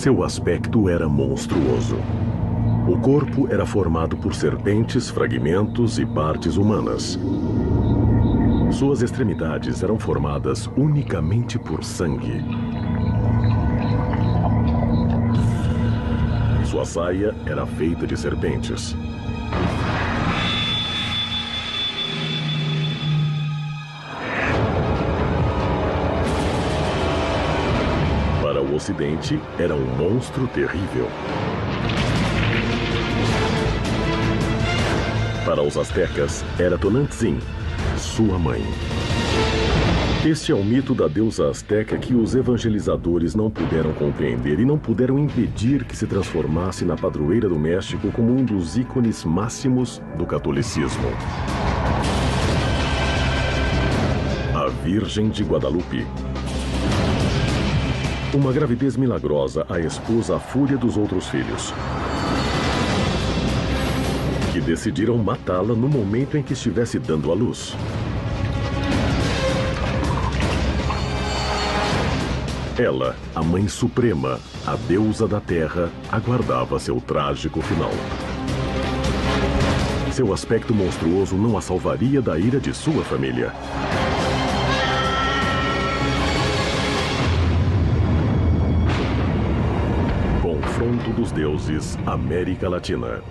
Seu aspecto era monstruoso. O corpo era formado por serpentes, fragmentos e partes humanas. Suas extremidades eram formadas unicamente por sangue. Sua saia era feita de serpentes. Para o Ocidente, era um monstro terrível. Para os astecas, era Tonantzin, sua mãe. Este é o mito da deusa asteca que os evangelizadores não puderam compreender e não puderam impedir que se transformasse na padroeira do México como um dos ícones máximos do catolicismo. A Virgem de Guadalupe. Uma gravidez milagrosa a expôs à fúria dos outros filhos, que decidiram matá-la no momento em que estivesse dando à luz. Ela, a Mãe Suprema, a deusa da terra, aguardava seu trágico final. Seu aspecto monstruoso não a salvaria da ira de sua família. Confronto dos Deuses, América Latina.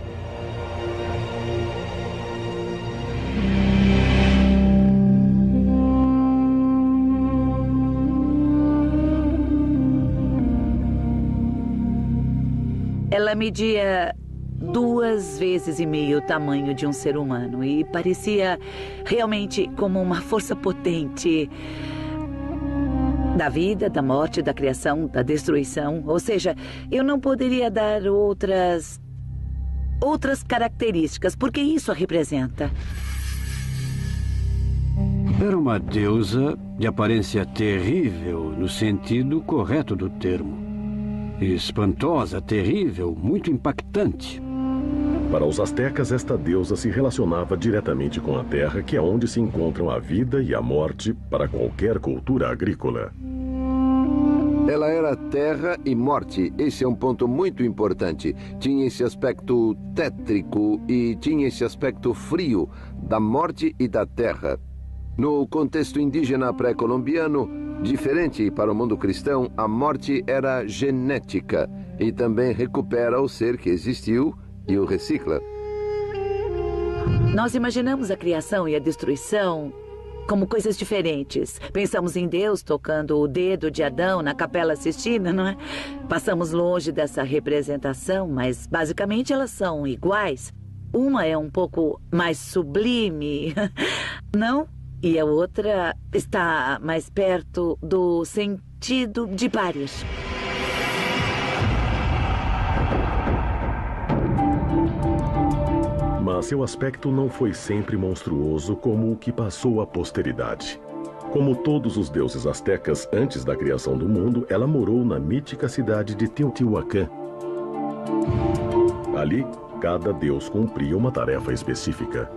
Ela media 2,5 vezes o tamanho de um ser humano e parecia realmente como uma força potente da vida, da morte, da criação, da destruição. Ou seja, eu não poderia dar outras características, porque isso a representa. Era uma deusa de aparência terrível, no sentido correto do termo. Espantosa, terrível, muito impactante. Para os astecas, esta deusa se relacionava diretamente com a terra, que é onde se encontram a vida e a morte para qualquer cultura agrícola. Ela era terra e morte. Esse é um ponto muito importante. Tinha esse aspecto tétrico e tinha esse aspecto frio da morte e da terra. No contexto indígena pré-colombiano, diferente para o mundo cristão, a morte era genética e também recupera o ser que existiu e o recicla. Nós imaginamos a criação e a destruição como coisas diferentes. Pensamos em Deus tocando o dedo de Adão na Capela Sistina, não é? Passamos longe dessa representação, mas basicamente elas são iguais. Uma é um pouco mais sublime, não? E a outra está mais perto do sentido de Paris. Mas seu aspecto não foi sempre monstruoso como o que passou à posteridade. Como todos os deuses astecas antes da criação do mundo, ela morou na mítica cidade de Teotihuacan. Ali, cada deus cumpria uma tarefa específica.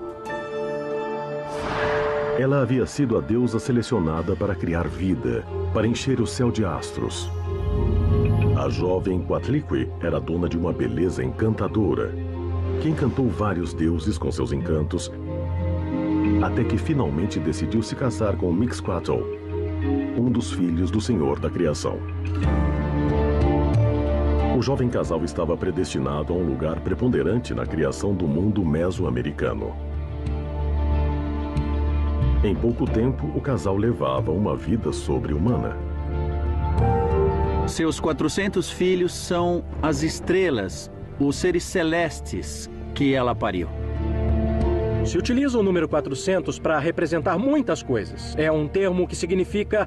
Ela havia sido a deusa selecionada para criar vida, para encher o céu de astros. A jovem Coatlicue era dona de uma beleza encantadora, que encantou vários deuses com seus encantos, até que finalmente decidiu se casar com Mixcoatl, um dos filhos do Senhor da Criação. O jovem casal estava predestinado a um lugar preponderante na criação do mundo mesoamericano. Em pouco tempo, o casal levava uma vida sobre-humana. Seus 400 filhos são as estrelas, os seres celestes que ela pariu. Se utiliza o número 400 para representar muitas coisas. É um termo que significa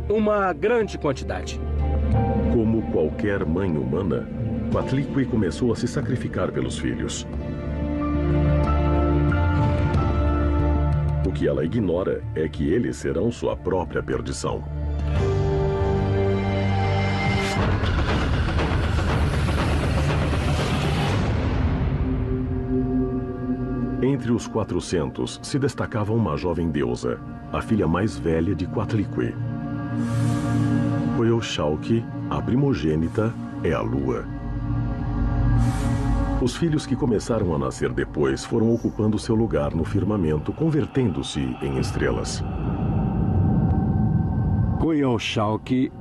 uma grande quantidade. Como qualquer mãe humana, Coatlicue começou a se sacrificar pelos filhos. O que ela ignora é que eles serão sua própria perdição. Entre os 400 se destacava uma jovem deusa, a filha mais velha de Coatlicue. Coyolxauhqui, a primogênita, é a Lua. Os filhos que começaram a nascer depois foram ocupando seu lugar no firmamento, convertendo-se em estrelas. Coyolxauhqui,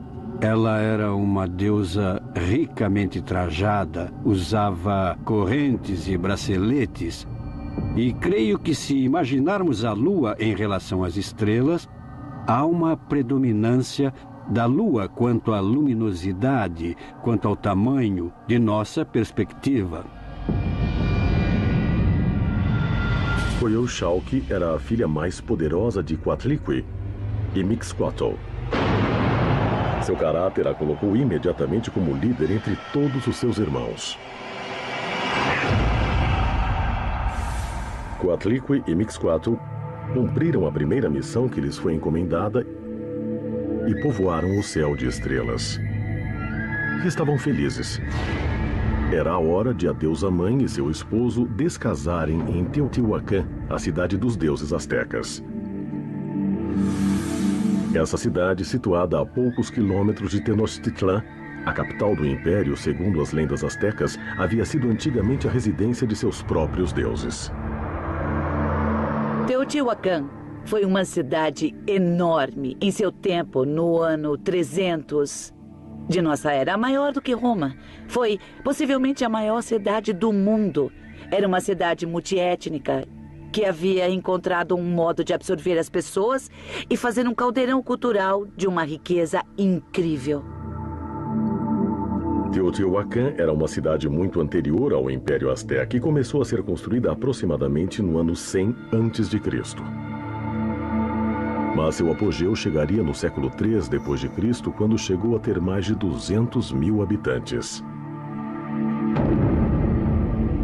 ela era uma deusa ricamente trajada, usava correntes e braceletes. E creio que se imaginarmos a Lua em relação às estrelas, há uma predominância da Lua quanto à luminosidade, quanto ao tamanho de nossa perspectiva. Coyolxauhqui era a filha mais poderosa de Coatlicue e Mixcoatl. Seu caráter a colocou imediatamente como líder entre todos os seus irmãos. Coatlicue e Mixcoatl cumpriram a primeira missão que lhes foi encomendada e povoaram o céu de estrelas. Estavam felizes. Era a hora de a deusa mãe e seu esposo descasarem em Teotihuacan, a cidade dos deuses astecas. Essa cidade, situada a poucos quilômetros de Tenochtitlan, a capital do império, segundo as lendas astecas, havia sido antigamente a residência de seus próprios deuses. Teotihuacan foi uma cidade enorme. Em seu tempo, no ano 300 de nossa era, maior do que Roma. Foi possivelmente a maior cidade do mundo. Era uma cidade multiétnica que havia encontrado um modo de absorver as pessoas e fazer um caldeirão cultural de uma riqueza incrível. Teotihuacan era uma cidade muito anterior ao Império Azteca e começou a ser construída aproximadamente no ano 100 a.C. Mas seu apogeu chegaria no século III d.C., quando chegou a ter mais de 200 mil habitantes.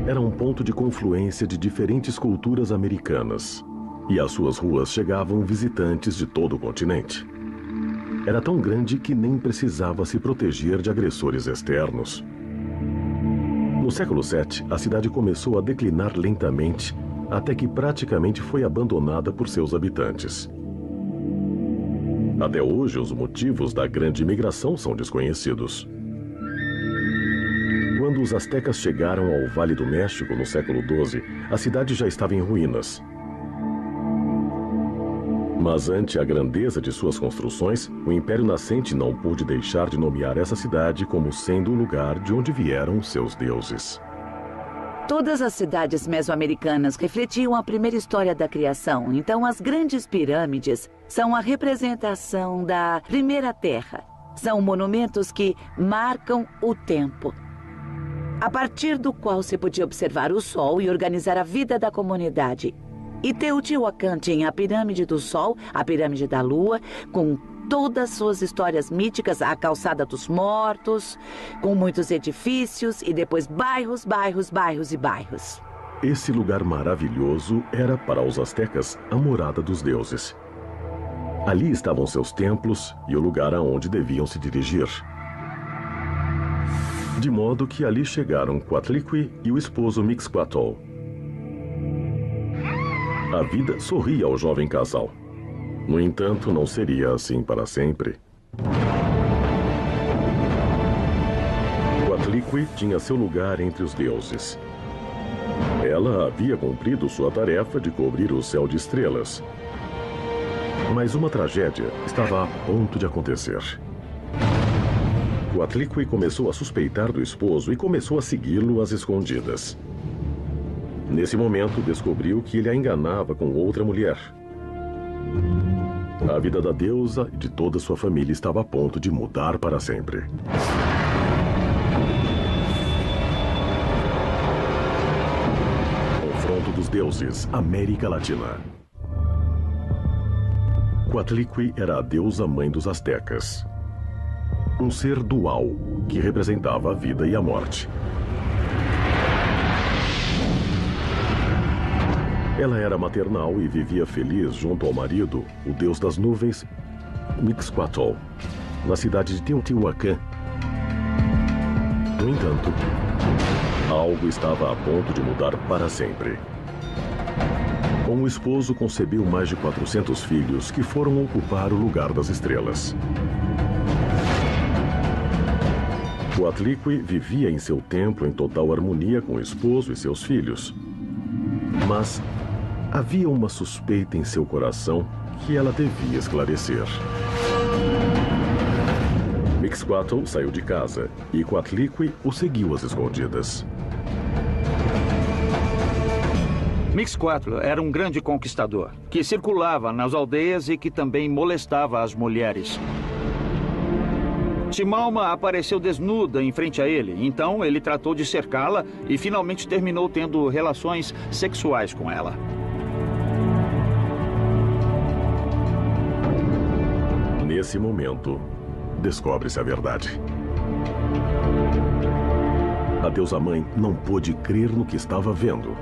Era um ponto de confluência de diferentes culturas americanas, e às suas ruas chegavam visitantes de todo o continente. Era tão grande que nem precisava se proteger de agressores externos. No século VII, a cidade começou a declinar lentamente, até que praticamente foi abandonada por seus habitantes. Até hoje, os motivos da grande imigração são desconhecidos. Quando os astecas chegaram ao Vale do México no século XII, a cidade já estava em ruínas. Mas ante a grandeza de suas construções, o Império Nascente não pôde deixar de nomear essa cidade como sendo o lugar de onde vieram seus deuses. Todas as cidades mesoamericanas refletiam a primeira história da criação. Então, as grandes pirâmides são a representação da primeira terra. São monumentos que marcam o tempo, a partir do qual se podia observar o sol e organizar a vida da comunidade. E Teotihuacan tinha a pirâmide do Sol, a pirâmide da Lua, com todas suas histórias míticas, a calçada dos mortos, com muitos edifícios e depois bairros, bairros, bairros e bairros. Esse lugar maravilhoso era, para os astecas, a morada dos deuses. Ali estavam seus templos e o lugar aonde deviam se dirigir. De modo que ali chegaram Coatlicue e o esposo Mixcoatl. A vida sorria ao jovem casal. No entanto, não seria assim para sempre. Coatlicue tinha seu lugar entre os deuses. Ela havia cumprido sua tarefa de cobrir o céu de estrelas. Mas uma tragédia estava a ponto de acontecer. Coatlicue começou a suspeitar do esposo e começou a segui-lo às escondidas. Nesse momento, descobriu que ele a enganava com outra mulher. A vida da deusa e de toda sua família estava a ponto de mudar para sempre. Confronto dos deuses, América Latina. Coatlicue era a deusa mãe dos astecas. Um ser dual, que representava a vida e a morte. Ela era maternal e vivia feliz junto ao marido, o deus das nuvens, Mixcoatl, na cidade de Teotihuacan. No entanto, algo estava a ponto de mudar para sempre. Com o esposo, concebeu mais de 400 filhos que foram ocupar o lugar das estrelas. Coatlicue vivia em seu templo em total harmonia com o esposo e seus filhos. Mas havia uma suspeita em seu coração que ela devia esclarecer. Mixcoatl saiu de casa e Coatlicue o seguiu às escondidas. Mixcoatl era um grande conquistador, que circulava nas aldeias e que também molestava as mulheres. Timalma apareceu desnuda em frente a ele, então ele tratou de cercá-la e finalmente terminou tendo relações sexuais com ela. Nesse momento, descobre-se a verdade. A deusa-mãe não pôde crer no que estava vendo.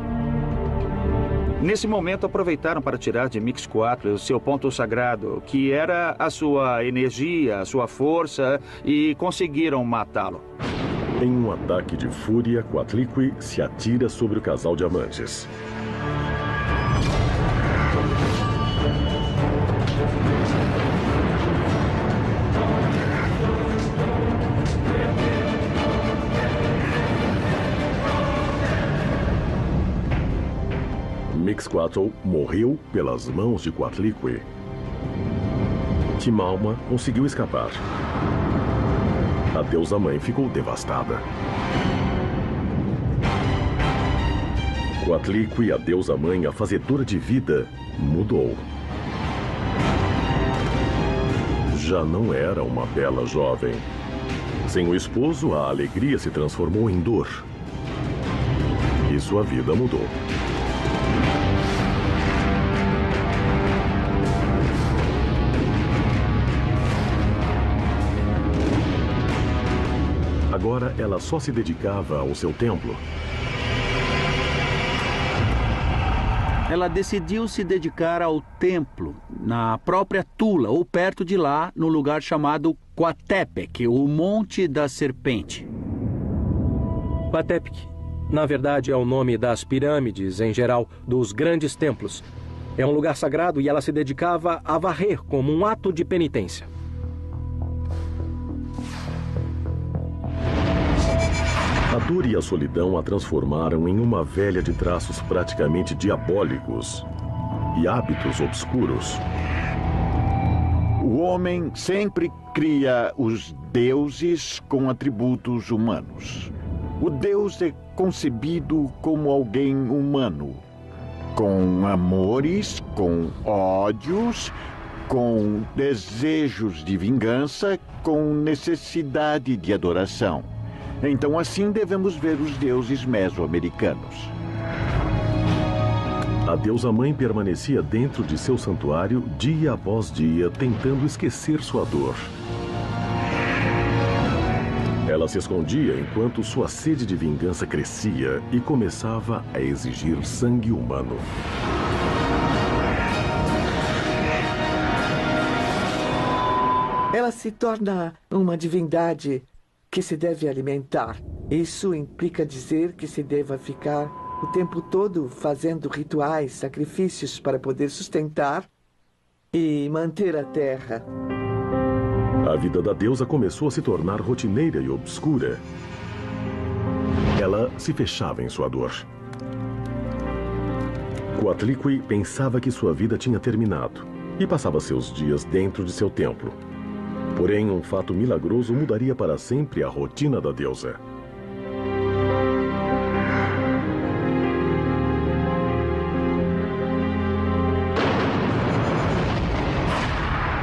Nesse momento, aproveitaram para tirar de Mixcoatl o seu ponto sagrado, que era a sua energia, a sua força, e conseguiram matá-lo. Em um ataque de fúria, Coatlicue se atira sobre o casal de amantes. Mixcoatl morreu pelas mãos de Coatlicue. Timalma conseguiu escapar. A deusa-mãe ficou devastada. Coatlicue, a deusa-mãe, a fazedora de vida, mudou. Já não era uma bela jovem. Sem o esposo, a alegria se transformou em dor. E sua vida mudou. Agora ela só se dedicava ao seu templo. Ela decidiu se dedicar ao templo, na própria Tula, ou perto de lá, no lugar chamado Coatepec, o Monte da Serpente. Coatepec, na verdade, é o nome das pirâmides, em geral, dos grandes templos. É um lugar sagrado e ela se dedicava a varrer como um ato de penitência. A dor e a solidão a transformaram em uma velha de traços praticamente diabólicos e hábitos obscuros. O homem sempre cria os deuses com atributos humanos. O deus é concebido como alguém humano, com amores, com ódios, com desejos de vingança, com necessidade de adoração. Então, assim devemos ver os deuses mesoamericanos. A deusa-mãe permanecia dentro de seu santuário dia após dia, tentando esquecer sua dor. Ela se escondia enquanto sua sede de vingança crescia e começava a exigir sangue humano. Ela se torna uma divindade que se deve alimentar. Isso implica dizer que se deva ficar o tempo todo fazendo rituais, sacrifícios para poder sustentar e manter a terra. A vida da deusa começou a se tornar rotineira e obscura. Ela se fechava em sua dor. Coatlicue pensava que sua vida tinha terminado e passava seus dias dentro de seu templo. Porém, um fato milagroso mudaria para sempre a rotina da deusa.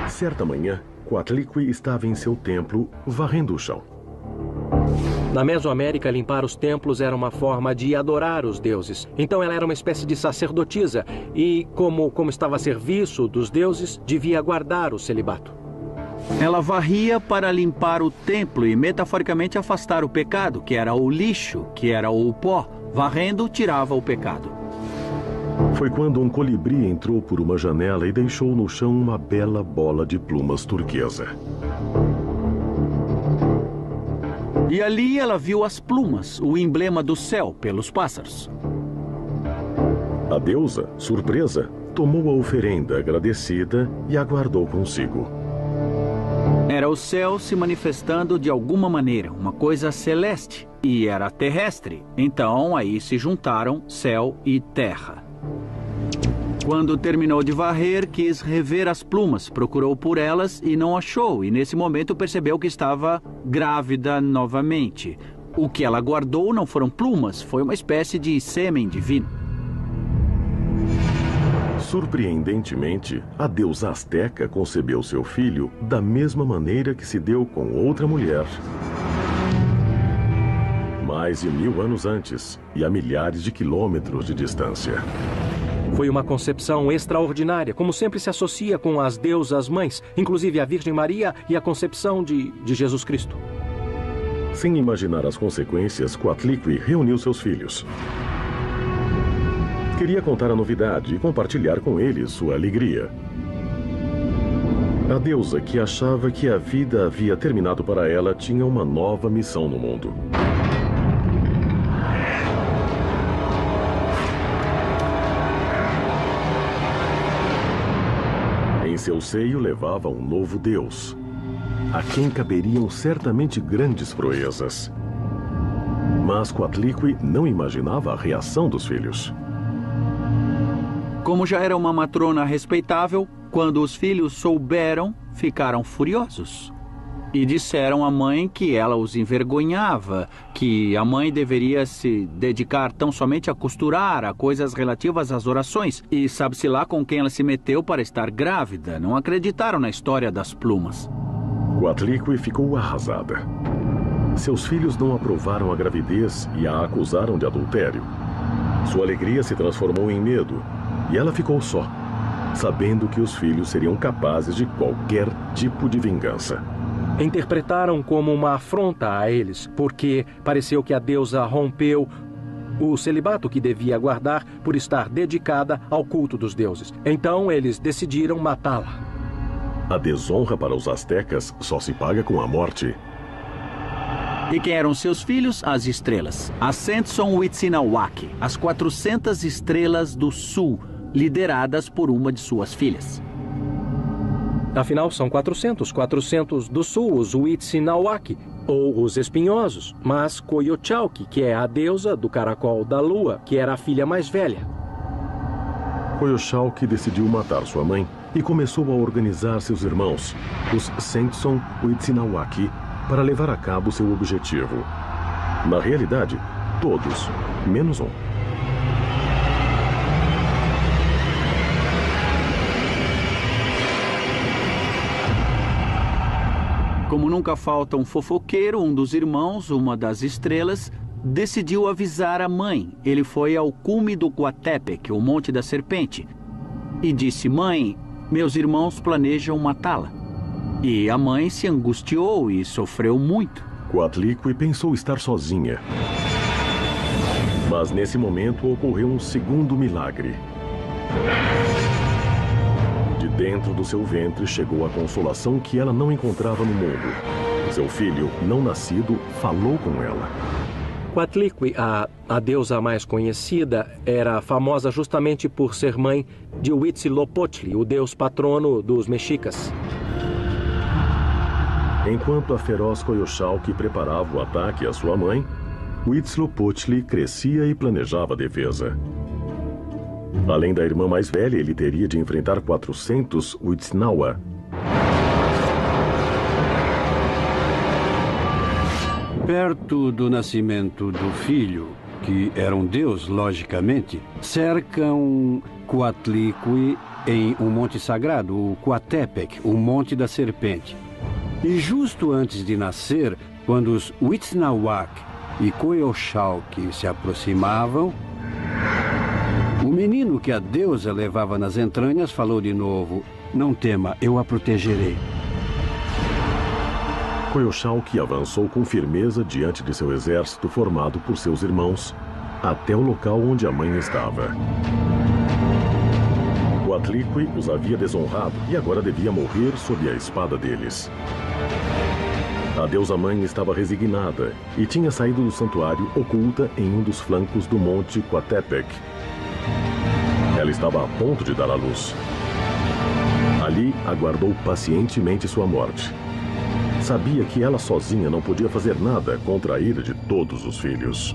Certa manhã, Coatlicue estava em seu templo, varrendo o chão. Na Mesoamérica, limpar os templos era uma forma de adorar os deuses. Então ela era uma espécie de sacerdotisa e, como estava a serviço dos deuses, devia guardar o celibato. Ela varria para limpar o templo e metaforicamente afastar o pecado, que era o lixo, que era o pó. Varrendo, tirava o pecado. Foi quando um colibri entrou por uma janela e deixou no chão uma bela bola de plumas turquesa. E ali ela viu as plumas, o emblema do céu pelos pássaros. A deusa, surpresa, tomou a oferenda agradecida e a guardou consigo. Era o céu se manifestando de alguma maneira, uma coisa celeste, e era terrestre. Então, aí se juntaram céu e terra. Quando terminou de varrer, quis rever as plumas, procurou por elas e não achou, e nesse momento percebeu que estava grávida novamente. O que ela guardou não foram plumas, foi uma espécie de sêmen divino. Surpreendentemente, a deusa Azteca concebeu seu filho da mesma maneira que se deu com outra mulher. Mais de 1000 anos antes, e a milhares de quilômetros de distância. Foi uma concepção extraordinária, como sempre se associa com as deusas mães, inclusive a Virgem Maria e a concepção de Jesus Cristo. Sem imaginar as consequências, Coatlicue reuniu seus filhos. Queria contar a novidade e compartilhar com eles sua alegria. A deusa, que achava que a vida havia terminado para ela, tinha uma nova missão no mundo. Em seu seio levava um novo deus, a quem caberiam certamente grandes proezas. Mas Coatlicue não imaginava a reação dos filhos. Como já era uma matrona respeitável, quando os filhos souberam, ficaram furiosos. E disseram à mãe que ela os envergonhava, que a mãe deveria se dedicar tão somente a costurar, a coisas relativas às orações. E sabe-se lá com quem ela se meteu para estar grávida. Não acreditaram na história das plumas. Coatlicue ficou arrasada. Seus filhos não aprovaram a gravidez e a acusaram de adultério. Sua alegria se transformou em medo. E ela ficou só, sabendo que os filhos seriam capazes de qualquer tipo de vingança. Interpretaram como uma afronta a eles, porque pareceu que a deusa rompeu o celibato que devia guardar por estar dedicada ao culto dos deuses. Então eles decidiram matá-la. A desonra para os astecas só se paga com a morte. E quem eram seus filhos? As estrelas. Ascension-Huitzilopochtli, as 400 estrelas do sul, lideradas por uma de suas filhas. Afinal, são 400 do sul, os Huitzilopochtli, ou os espinhosos, mas Coyolxauhqui, que é a deusa do caracol da lua, que era a filha mais velha. Coyolxauhqui decidiu matar sua mãe e começou a organizar seus irmãos, os Ascension-Huitzilopochtli, para levar a cabo seu objetivo. Na realidade, todos, menos um. Como nunca falta um fofoqueiro, um dos irmãos, uma das estrelas, decidiu avisar a mãe. Ele foi ao cume do Coatepec, o Monte da Serpente, e disse: mãe, meus irmãos planejam matá-la. E a mãe se angustiou e sofreu muito. Coatlicue pensou estar sozinha. Mas nesse momento ocorreu um segundo milagre. De dentro do seu ventre chegou a consolação que ela não encontrava no mundo. Seu filho, não nascido, falou com ela. Coatlicue, a deusa mais conhecida, era famosa justamente por ser mãe de Huitzilopochtli, o deus patrono dos mexicas. Enquanto a feroz Coyolxauhqui preparava o ataque à sua mãe, Huitzilopochtli crescia e planejava a defesa. Além da irmã mais velha, ele teria de enfrentar 400 Huitznaua. Perto do nascimento do filho, que era um deus, logicamente, cercam Coatlicue em um monte sagrado, o Coatepec, o Monte da Serpente. E justo antes de nascer, quando os Huitznahuac e Coyolxauhqui se aproximavam, o menino que a deusa levava nas entranhas falou de novo: não tema, eu a protegerei. Coyolxauhqui avançou com firmeza diante de seu exército formado por seus irmãos, até o local onde a mãe estava. Coatlicue os havia desonrado e agora devia morrer sob a espada deles. A deusa-mãe estava resignada e tinha saído do santuário oculta em um dos flancos do monte Coatepec. Ela estava a ponto de dar à luz. Ali, aguardou pacientemente sua morte. sabia que ela sozinha não podia fazer nada contra a ira de todos os filhos.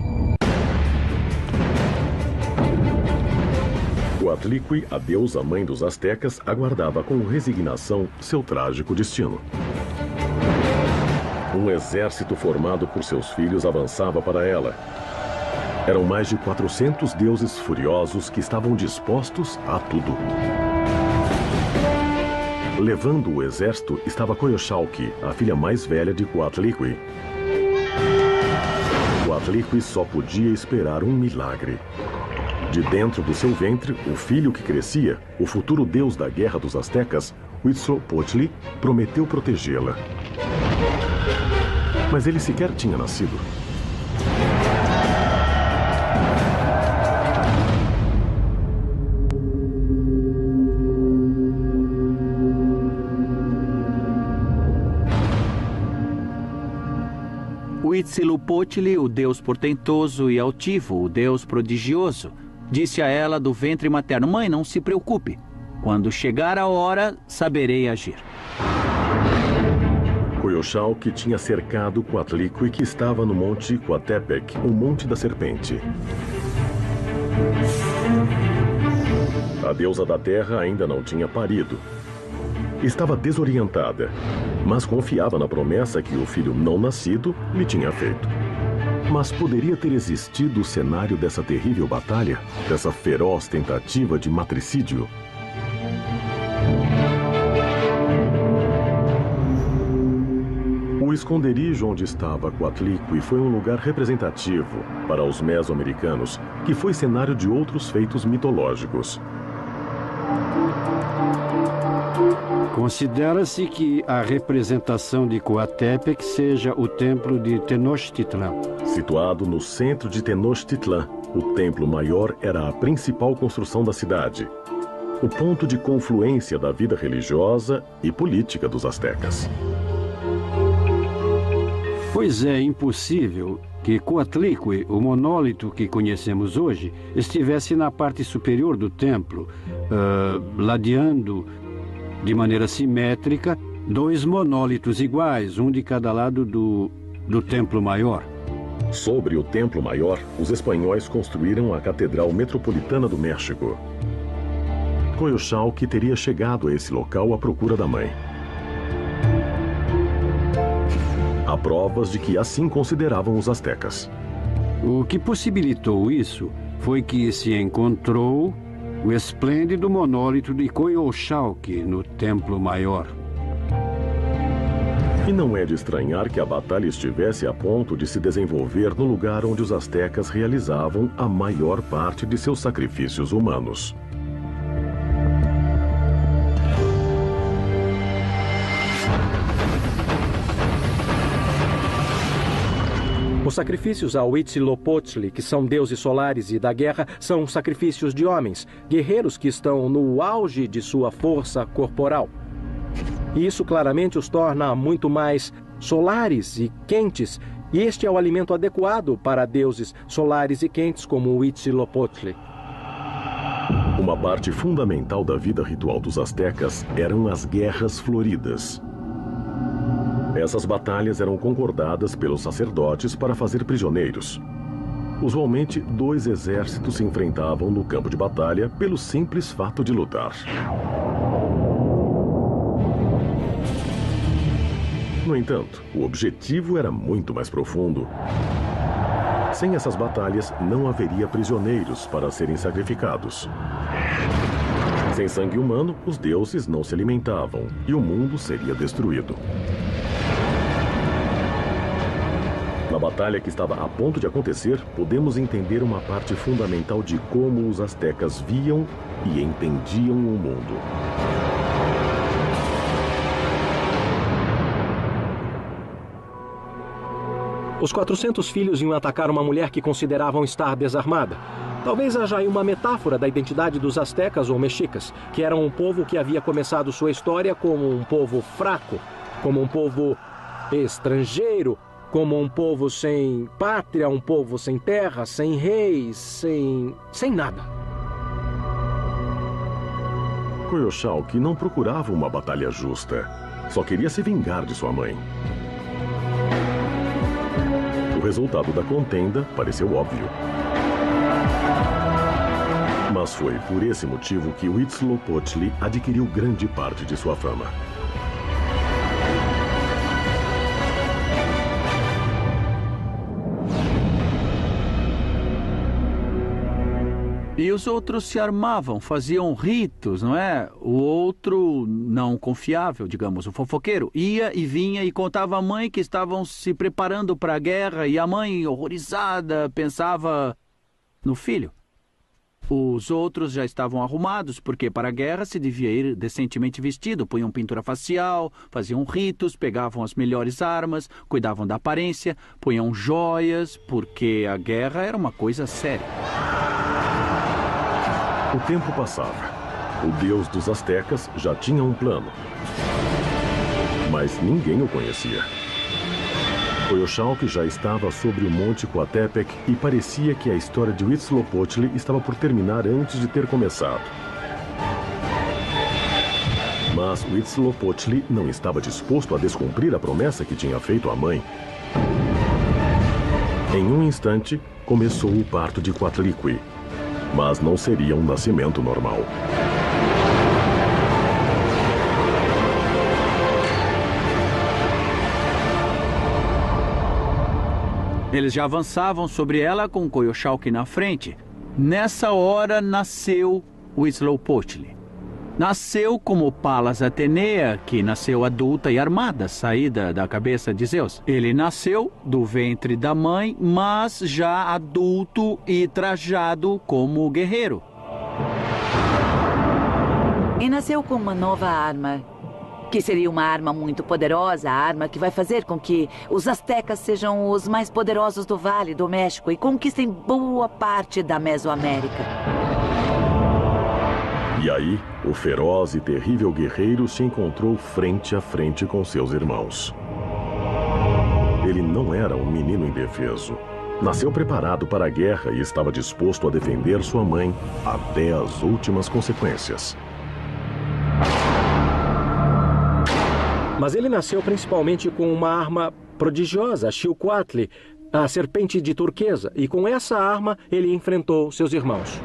Coatlicue, a deusa mãe dos astecas, aguardava com resignação seu trágico destino. Um exército formado por seus filhos avançava para ela. Eram mais de 400 deuses furiosos que estavam dispostos a tudo. Levando o exército estava Coyolxauhqui, a filha mais velha de Coatlicue. Coatlicue só podia esperar um milagre. De dentro do seu ventre, o filho que crescia, o futuro deus da guerra dos astecas, Huitzilopochtli, prometeu protegê-la. Mas ele sequer tinha nascido. Huitzilopochtli, o deus portentoso e altivo, o deus prodigioso, disse a ela do ventre materno: mãe, não se preocupe. Quando chegar a hora, saberei agir. Coyolxauhqui tinha cercado Coatlicue, que estava no Monte Coatepec, o Monte da Serpente. A deusa da terra ainda não tinha parido. Estava desorientada, mas confiava na promessa que o filho não nascido lhe tinha feito. Mas poderia ter existido o cenário dessa terrível batalha, dessa feroz tentativa de matricídio? O esconderijo onde estava Coatlicue foi um lugar representativo para os mesoamericanos, que foi cenário de outros feitos mitológicos. Considera-se que a representação de Coatepec seja o templo de Tenochtitlan. Situado no centro de Tenochtitlan, o templo maior era a principal construção da cidade, o ponto de confluência da vida religiosa e política dos astecas. Pois é impossível que Coatlicue, o monólito que conhecemos hoje, estivesse na parte superior do templo, ladeando de maneira simétrica dois monólitos iguais, um de cada lado do templo maior. Sobre o templo maior, os espanhóis construíram a Catedral Metropolitana do México. Coyolxauhqui teria chegado a esse local à procura da mãe. Há provas de que assim consideravam os astecas. O que possibilitou isso foi que se encontrou o esplêndido monólito de Coyolxauhqui no templo maior. E não é de estranhar que a batalha estivesse a ponto de se desenvolver no lugar onde os astecas realizavam a maior parte de seus sacrifícios humanos. Os sacrifícios a Huitzilopochtli, que são deuses solares e da guerra, são sacrifícios de homens, guerreiros que estão no auge de sua força corporal. E isso claramente os torna muito mais solares e quentes, e este é o alimento adequado para deuses solares e quentes como Huitzilopochtli. Uma parte fundamental da vida ritual dos astecas eram as guerras floridas. Essas batalhas eram concordadas pelos sacerdotes para fazer prisioneiros. Usualmente, dois exércitos se enfrentavam no campo de batalha pelo simples fato de lutar. No entanto, o objetivo era muito mais profundo. Sem essas batalhas, não haveria prisioneiros para serem sacrificados. Sem sangue humano, os deuses não se alimentavam e o mundo seria destruído. Na batalha que estava a ponto de acontecer, podemos entender uma parte fundamental de como os astecas viam e entendiam o mundo. Os 400 filhos iam atacar uma mulher que consideravam estar desarmada. Talvez haja aí uma metáfora da identidade dos astecas ou mexicas, que eram um povo que havia começado sua história como um povo fraco, como um povo estrangeiro, como um povo sem pátria, um povo sem terra, sem reis, sem nada. Coyolxauhqui não procurava uma batalha justa. só queria se vingar de sua mãe. O resultado da contenda pareceu óbvio. Mas foi por esse motivo que Huitzilopochtli adquiriu grande parte de sua fama. E os outros se armavam, faziam ritos, não é? O outro, não confiável, digamos, o fofoqueiro, ia e vinha e contava à mãe que estavam se preparando para a guerra e a mãe, horrorizada, pensava no filho. Os outros já estavam arrumados, porque para a guerra se devia ir decentemente vestido. Punham pintura facial, faziam ritos, pegavam as melhores armas, cuidavam da aparência, punham joias, porque a guerra era uma coisa séria. O tempo passava. O deus dos astecas já tinha um plano. Mas ninguém o conhecia. Coyoxauhqui já estava sobre o Monte Coatepec e parecia que a história de Huitzilopochtli estava por terminar antes de ter começado. Mas Huitzilopochtli não estava disposto a descumprir a promessa que tinha feito à mãe. Em um instante, começou o parto de Coatlicue. Mas não seria um nascimento normal. Eles já avançavam sobre ela com Coyoxauhqui na frente. Nessa hora nasceu Huitzilopochtli. Nasceu como Palas Atenea, que nasceu adulta e armada, saída da cabeça de Zeus. Ele nasceu do ventre da mãe, mas já adulto e trajado como guerreiro. E nasceu com uma nova arma, que seria uma arma muito poderosa, a arma que vai fazer com que os astecas sejam os mais poderosos do Vale do México e conquistem boa parte da Mesoamérica. E aí, o feroz e terrível guerreiro se encontrou frente a frente com seus irmãos. Ele não era um menino indefeso. Nasceu preparado para a guerra e estava disposto a defender sua mãe até as últimas consequências. Mas ele nasceu principalmente com uma arma prodigiosa, a Xiuhcoatl, a serpente de turquesa, e com essa arma ele enfrentou seus irmãos.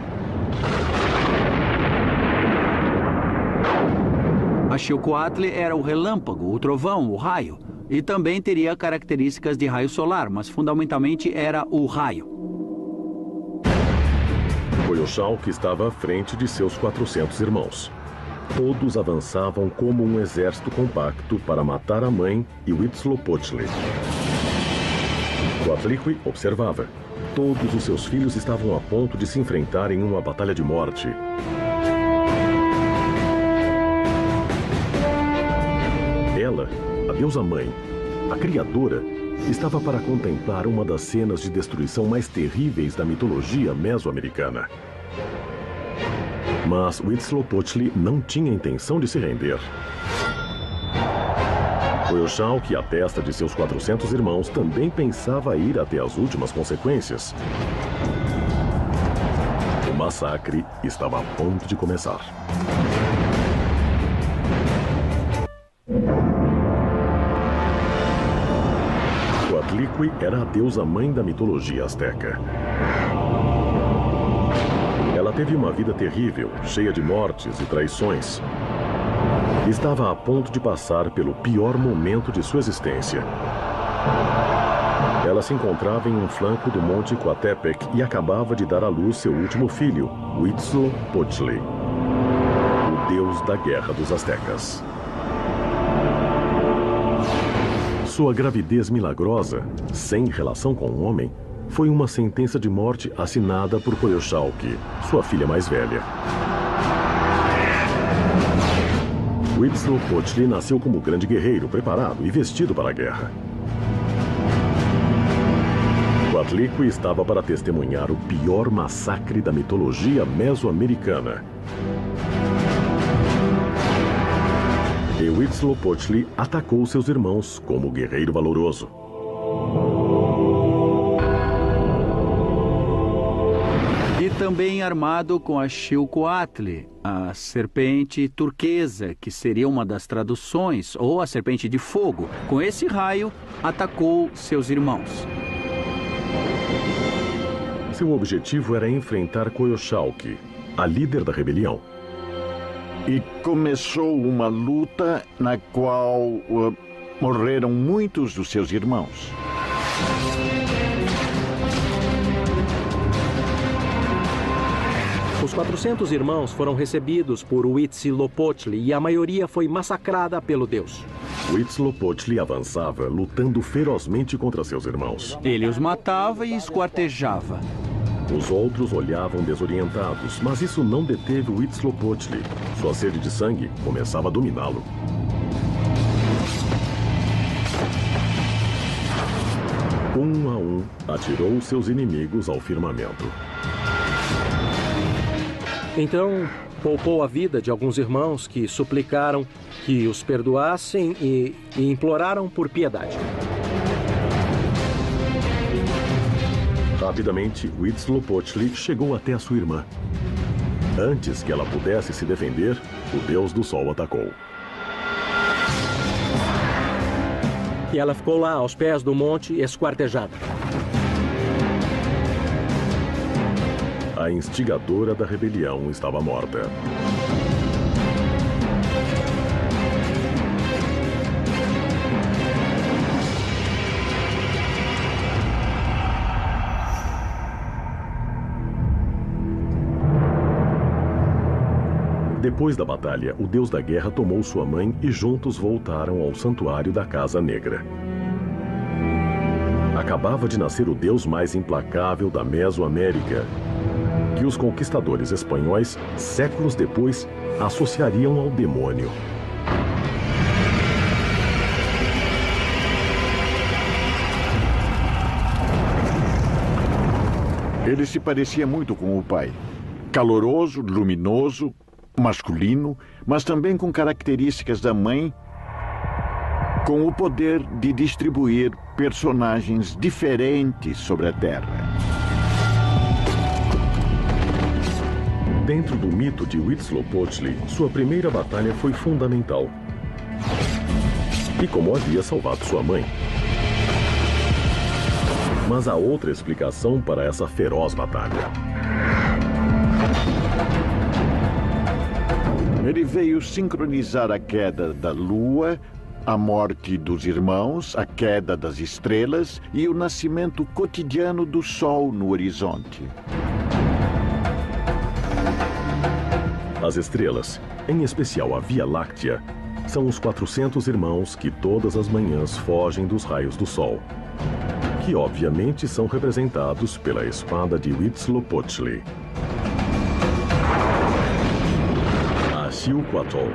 A Xiuhcoatl era o relâmpago, o trovão, o raio, e também teria características de raio solar, mas fundamentalmente era o raio. Coyoxauhqui estava à frente de seus 400 irmãos. Todos avançavam como um exército compacto para matar a mãe e Huitzilopochtli. Coatlicue observava. Todos os seus filhos estavam a ponto de se enfrentar em uma batalha de morte. Ela, a deusa-mãe, a criadora, estava para contemplar uma das cenas de destruição mais terríveis da mitologia mesoamericana. Mas Huitzilopochtli não tinha intenção de se render. Coyoxauhqui, à testa de seus 400 irmãos, também pensava ir até as últimas consequências. O massacre estava a ponto de começar. Coatlicue era a deusa-mãe da mitologia asteca. Ela teve uma vida terrível, cheia de mortes e traições. Estava a ponto de passar pelo pior momento de sua existência. Ela se encontrava em um flanco do Monte Coatepec e acabava de dar à luz seu último filho, Huitzilopochtli, o deus da guerra dos astecas. Sua gravidez milagrosa, sem relação com o homem, foi uma sentença de morte assinada por Coyoxauhqui, sua filha mais velha. Huitzilopochtli nasceu como grande guerreiro, preparado e vestido para a guerra. Coatlicue estava para testemunhar o pior massacre da mitologia mesoamericana. E Huitzilopochtli atacou seus irmãos como guerreiro valoroso. E também armado com a Xiuhcoatl, a serpente turquesa, que seria uma das traduções, ou a serpente de fogo. Com esse raio, atacou seus irmãos. Seu objetivo era enfrentar Coyolxauhqui, a líder da rebelião. E começou uma luta na qual morreram muitos dos seus irmãos. Os 400 irmãos foram recebidos por Huitzilopochtli e a maioria foi massacrada pelo deus. Huitzilopochtli avançava, lutando ferozmente contra seus irmãos. Ele os matava e esquartejava. Os outros olhavam desorientados, mas isso não deteve Huitzilopochtli. Sua sede de sangue começava a dominá-lo. Um a um, atirou seus inimigos ao firmamento. Então, poupou a vida de alguns irmãos que suplicaram que os perdoassem e imploraram por piedade. Rapidamente, Huitzilopochtli chegou até a sua irmã. Antes que ela pudesse se defender, o Deus do Sol atacou. E ela ficou lá, aos pés do monte, esquartejada. A instigadora da rebelião estava morta. Depois da batalha, o deus da guerra tomou sua mãe e juntos voltaram ao santuário da Casa Negra. Acabava de nascer o deus mais implacável da Mesoamérica, que os conquistadores espanhóis, séculos depois, associariam ao demônio. Ele se parecia muito com o pai. Caloroso, luminoso, masculino, mas também com características da mãe, com o poder de distribuir personagens diferentes sobre a Terra. Dentro do mito de Huitzilopochtli, sua primeira batalha foi fundamental. E como havia salvado sua mãe. Mas há outra explicação para essa feroz batalha. Ele veio sincronizar a queda da lua, a morte dos irmãos, a queda das estrelas e o nascimento cotidiano do sol no horizonte. As estrelas, em especial a Via Láctea, são os 400 irmãos que todas as manhãs fogem dos raios do sol, que obviamente são representados pela espada de Huitzilopochtli. A Xiuhqua-Tol.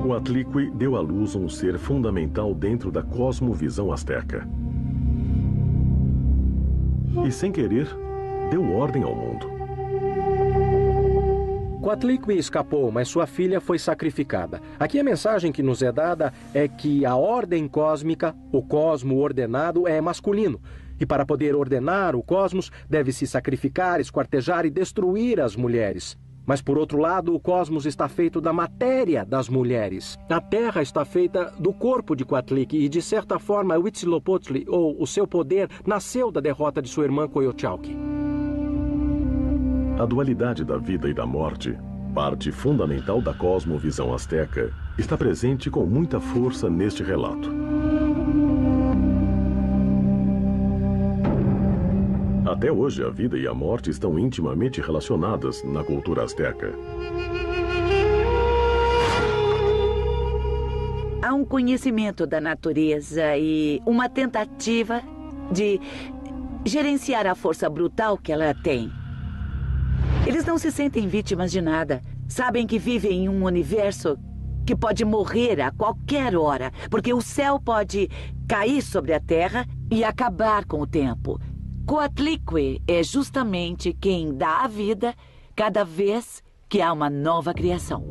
Coatlicue deu à luz um ser fundamental dentro da cosmovisão asteca. E, sem querer, deu ordem ao mundo. Coatlicue escapou, mas sua filha foi sacrificada. Aqui a mensagem que nos é dada é que a ordem cósmica, o cosmo ordenado, é masculino. E para poder ordenar o cosmos, deve-se sacrificar, esquartejar e destruir as mulheres. Mas, por outro lado, o cosmos está feito da matéria das mulheres. A Terra está feita do corpo de Coatlicue e, de certa forma, Huitzilopochtli, ou o seu poder, nasceu da derrota de sua irmã Coyolxauhqui. A dualidade da vida e da morte, parte fundamental da cosmovisão asteca, está presente com muita força neste relato. Até hoje, a vida e a morte estão intimamente relacionadas na cultura asteca. Há um conhecimento da natureza e uma tentativa de gerenciar a força brutal que ela tem. Eles não se sentem vítimas de nada. Sabem que vivem em um universo que pode morrer a qualquer hora, porque o céu pode cair sobre a Terra e acabar com o tempo. Coatlicue é justamente quem dá a vida cada vez que há uma nova criação.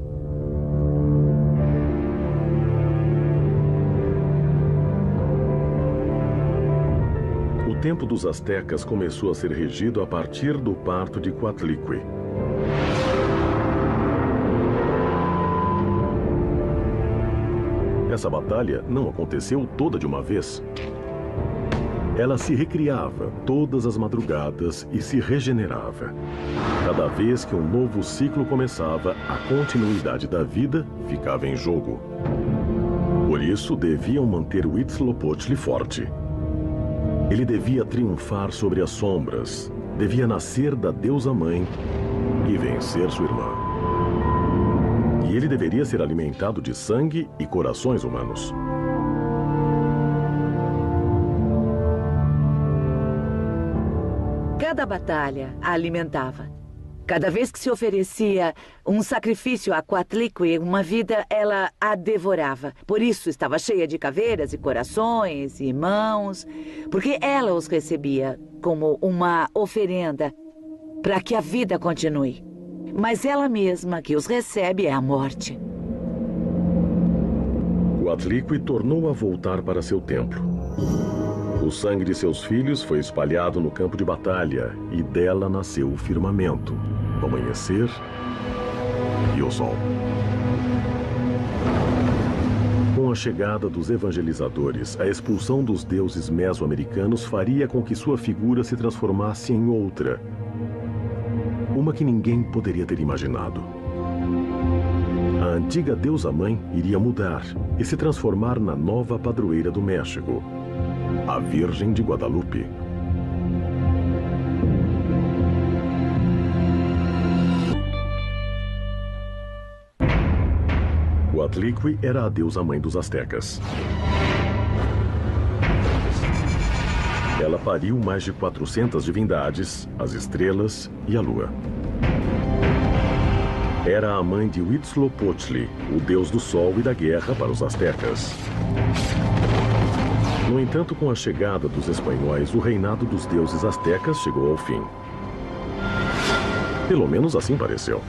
O tempo dos astecas começou a ser regido a partir do parto de Coatlicue. Essa batalha não aconteceu toda de uma vez. Ela se recriava todas as madrugadas e se regenerava. Cada vez que um novo ciclo começava, a continuidade da vida ficava em jogo. Por isso, deviam manter Huitzilopochtli forte. Ele devia triunfar sobre as sombras, devia nascer da deusa-mãe e vencer sua irmã. E ele deveria ser alimentado de sangue e corações humanos. Cada batalha a alimentava. Cada vez que se oferecia um sacrifício a Coatlicue, uma vida, ela a devorava. Por isso estava cheia de caveiras e corações e mãos, porque ela os recebia como uma oferenda para que a vida continue. Mas ela mesma que os recebe é a morte. Coatlicue tornou a voltar para seu templo. O sangue de seus filhos foi espalhado no campo de batalha e dela nasceu o firmamento, o amanhecer e o sol. Com a chegada dos evangelizadores, a expulsão dos deuses mesoamericanos faria com que sua figura se transformasse em outra. Uma que ninguém poderia ter imaginado. A antiga deusa-mãe iria mudar e se transformar na nova padroeira do México, a Virgem de Guadalupe. Coatlicue era a deusa-mãe dos astecas. Ela pariu mais de 400 divindades, as estrelas e a lua. Era a mãe de Huitzilopochtli, o deus do sol e da guerra para os astecas. No entanto, com a chegada dos espanhóis, o reinado dos deuses astecas chegou ao fim. Pelo menos assim pareceu.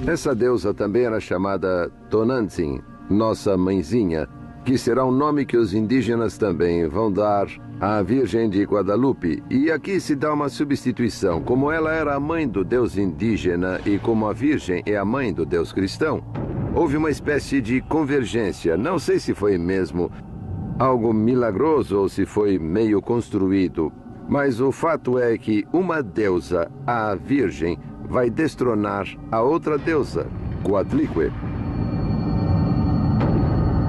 Essa deusa também era chamada Tonantzin, nossa mãezinha, que será um nome que os indígenas também vão dar à Virgem de Guadalupe. E aqui se dá uma substituição. Como ela era a mãe do deus indígena e como a Virgem é a mãe do deus cristão, houve uma espécie de convergência. Não sei se foi mesmo algo milagroso ou se foi meio construído, mas o fato é que uma deusa, a Virgem, vai destronar a outra deusa, Coatlicue.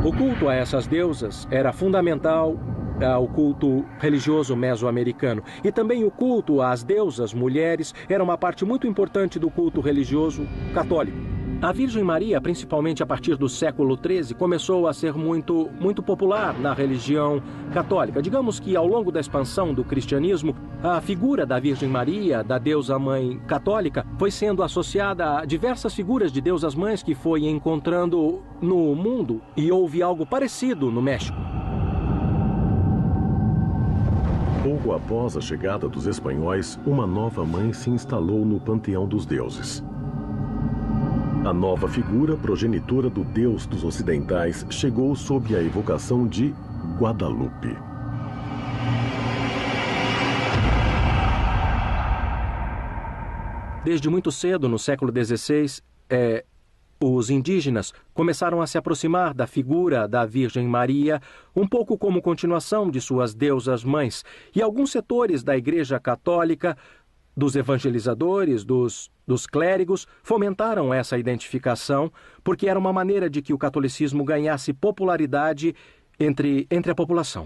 O culto a essas deusas era fundamental ao culto religioso mesoamericano. E também o culto às deusas mulheres era uma parte muito importante do culto religioso católico. A Virgem Maria, principalmente a partir do século XIII, começou a ser muito popular na religião católica. Digamos que ao longo da expansão do cristianismo, a figura da Virgem Maria, da deusa-mãe católica, foi sendo associada a diversas figuras de deusas-mães que foi encontrando no mundo, e houve algo parecido no México. Pouco após a chegada dos espanhóis, uma nova mãe se instalou no panteão dos deuses. A nova figura, progenitora do deus dos ocidentais, chegou sob a evocação de Guadalupe. Desde muito cedo, no século XVI, os indígenas começaram a se aproximar da figura da Virgem Maria, um pouco como continuação de suas deusas-mães. E alguns setores da Igreja Católica, dos evangelizadores, dos clérigos, fomentaram essa identificação, porque era uma maneira de que o catolicismo ganhasse popularidade entre a população.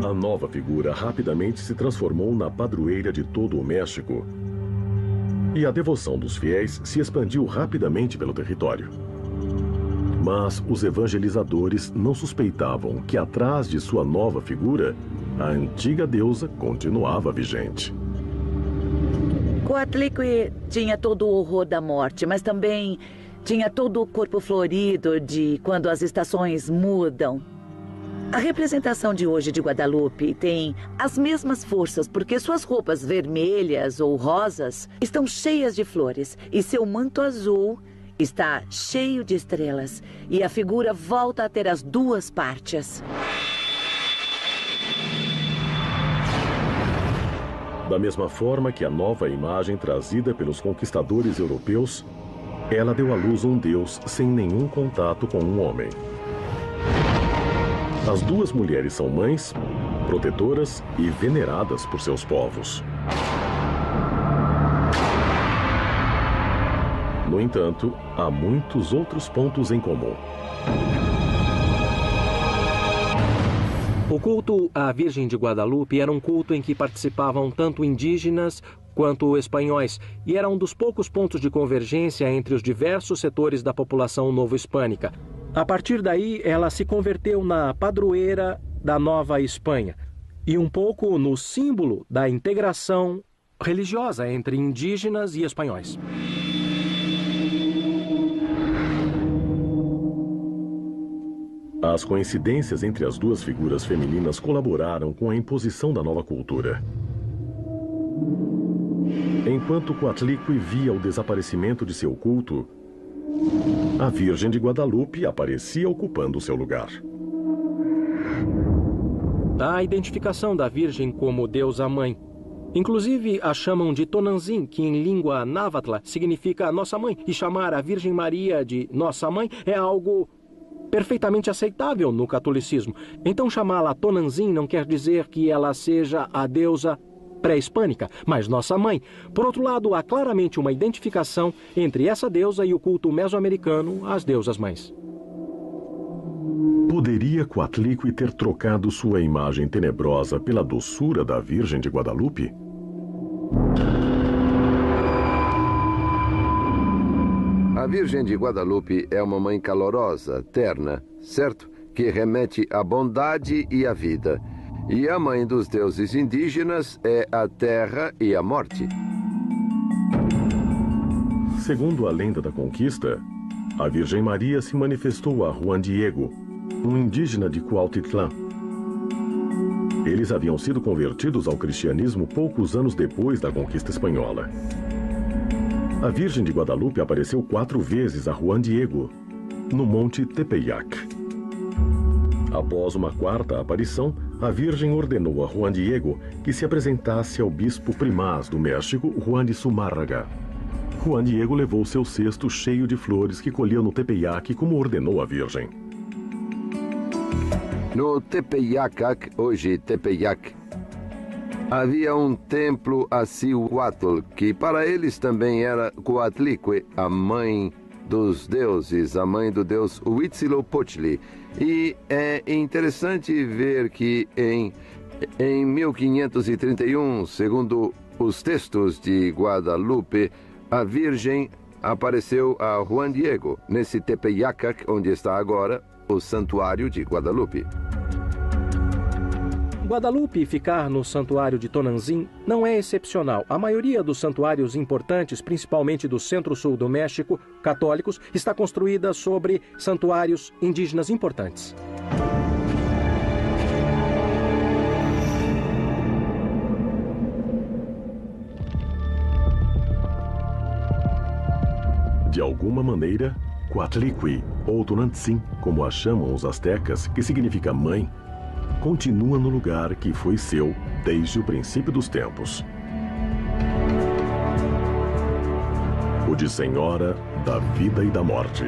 A nova figura rapidamente se transformou na padroeira de todo o México. E a devoção dos fiéis se expandiu rapidamente pelo território. Mas os evangelizadores não suspeitavam que atrás de sua nova figura, a antiga deusa continuava vigente. Coatlicue tinha todo o horror da morte, mas também tinha todo o corpo florido de quando as estações mudam. A representação de hoje de Guadalupe tem as mesmas forças porque suas roupas vermelhas ou rosas estão cheias de flores e seu manto azul está cheio de estrelas e a figura volta a ter as duas partes. Da mesma forma que a nova imagem trazida pelos conquistadores europeus, ela deu à luz um Deus sem nenhum contato com um homem. As duas mulheres são mães, protetoras e veneradas por seus povos. No entanto, há muitos outros pontos em comum. O culto à Virgem de Guadalupe era um culto em que participavam tanto indígenas quanto espanhóis, e era um dos poucos pontos de convergência entre os diversos setores da população novo-hispânica. A partir daí, ela se converteu na padroeira da Nova Espanha e um pouco no símbolo da integração religiosa entre indígenas e espanhóis. As coincidências entre as duas figuras femininas colaboraram com a imposição da nova cultura. Enquanto Coatlicue via o desaparecimento de seu culto, a Virgem de Guadalupe aparecia ocupando seu lugar. A identificação da Virgem como deusa mãe. Inclusive a chamam de Tonantzin, que em língua návatla significa Nossa Mãe, e chamar a Virgem Maria de Nossa Mãe é algo perfeitamente aceitável no catolicismo. Então chamá-la Tonantzin não quer dizer que ela seja a deusa pré-hispânica, mas Nossa Mãe. Por outro lado, há claramente uma identificação entre essa deusa e o culto mesoamericano às deusas mães. Poderia Coatlicue ter trocado sua imagem tenebrosa pela doçura da Virgem de Guadalupe? A Virgem de Guadalupe é uma mãe calorosa, terna, certo? Que remete à bondade e à vida. E a mãe dos deuses indígenas é a terra e a morte. Segundo a lenda da conquista, a Virgem Maria se manifestou a Juan Diego, um indígena de Cuautitlán. Eles haviam sido convertidos ao cristianismo poucos anos depois da conquista espanhola. A Virgem de Guadalupe apareceu 4 vezes a Juan Diego, no Monte Tepeyac. Após uma 4ª aparição, a Virgem ordenou a Juan Diego que se apresentasse ao bispo primaz do México, Juan de Zumárraga. Juan Diego levou seu cesto cheio de flores que colheu no Tepeyac, como ordenou a Virgem. No Tepeyacac, hoje Tepeyac, havia um templo a Cihuatl, que para eles também era Coatlicue, a mãe dos deuses, a mãe do deus Huitzilopochtli. E é interessante ver que em 1531, segundo os textos de Guadalupe, a Virgem apareceu a Juan Diego, nesse Tepeyacac, onde está agora o Santuário de Guadalupe. Guadalupe ficar no santuário de Tonantzin não é excepcional. A maioria dos santuários importantes, principalmente do centro-sul do México, católicos, está construída sobre santuários indígenas importantes. De alguma maneira, Coatlicue, ou Tonantzin, como a chamam os astecas, que significa mãe, continua no lugar que foi seu desde o princípio dos tempos. O de Senhora da vida e da morte.